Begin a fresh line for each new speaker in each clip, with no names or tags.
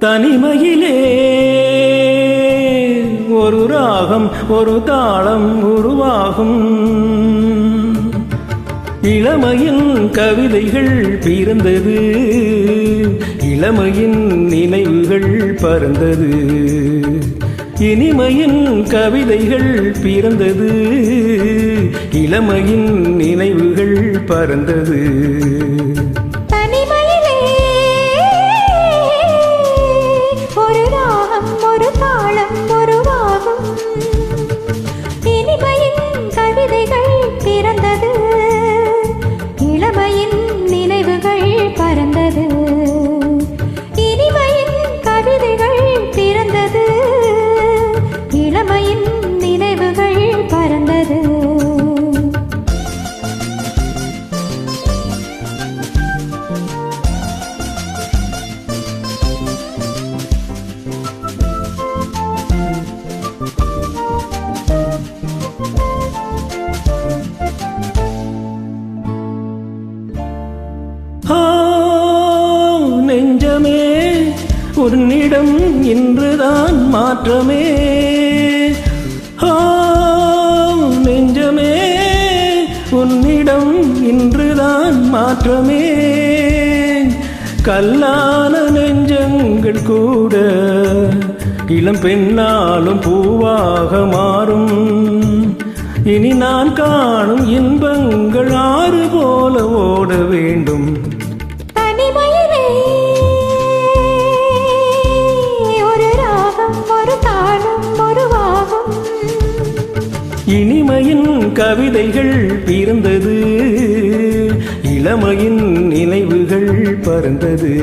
தனிமையிலே ஒரு ராகம் ஒரு தாளம் உருவாகும். இளமையின் கவிதைகள் பிறந்தது, இளமையின் நினைவுகள் பறந்தது. இனிமையின் கவிதைகள் பிறந்தது, இளமையின் நினைவுகள் பறந்தது. நெஞ்சமே உன்னிடம் இன்றுதான் மாற்றமே. நெஞ்சமே உன்னிடம் இன்றுதான் மாற்றமே. கல்லான நெஞ்சங்கள் கூட இளம் பெண்ணாலும் பூவாக மாறும். இனி நான் காணும் இன்பங்கள் ஆறு போல ஓட வேண்டும்.
தனிமையிலே ஒரு ராகம் ஒரு தாளம் உருவாகும்.
இனிமையின் கவிதைகள் பிறந்தது, இளமையின் நினைவுகள் பறந்தது.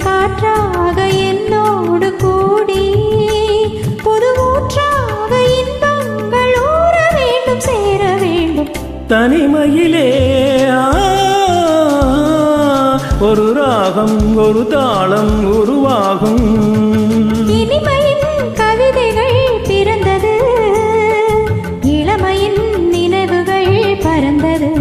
காற்றாக என்னோடு கூடி புது ஊற்றாக இன்பங்கள் ஊற வேண்டும் சேர வேண்டும்.
தனிமையிலே ஒரு ராகம் ஒரு தாளம் உருவாகும்.
இனிமையின் கவிதைகள் பிறந்தது, இளமையின் நினைவுகள் பறந்தது.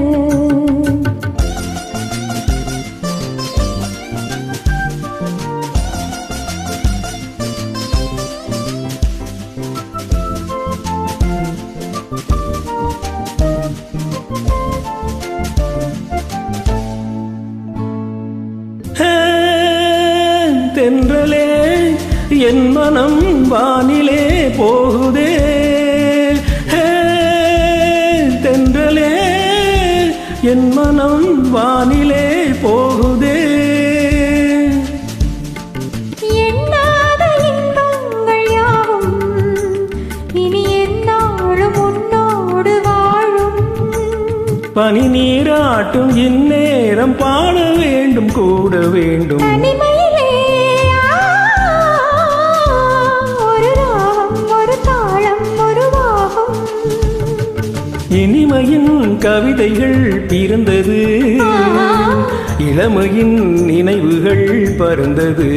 தென்றலே என் மனம் வானிலே போகுதே. தென்றலே என் மனம் வானிலே போகுதே.
எண்ணாத இன்பங்கள் யாவும் இனி என்னாலும் உன்னோடு வாழும்.
பனி நீராட்டும் இந்நேரம் பாட வேண்டும் கூட வேண்டும்.
தனிமையிலே ஒரு ராகம் ஒரு தாளம் உருவாகும்.
இனிமையின் கவிதைகள் பிறந்தது, இளமையின் நினைவுகள் பறந்தது.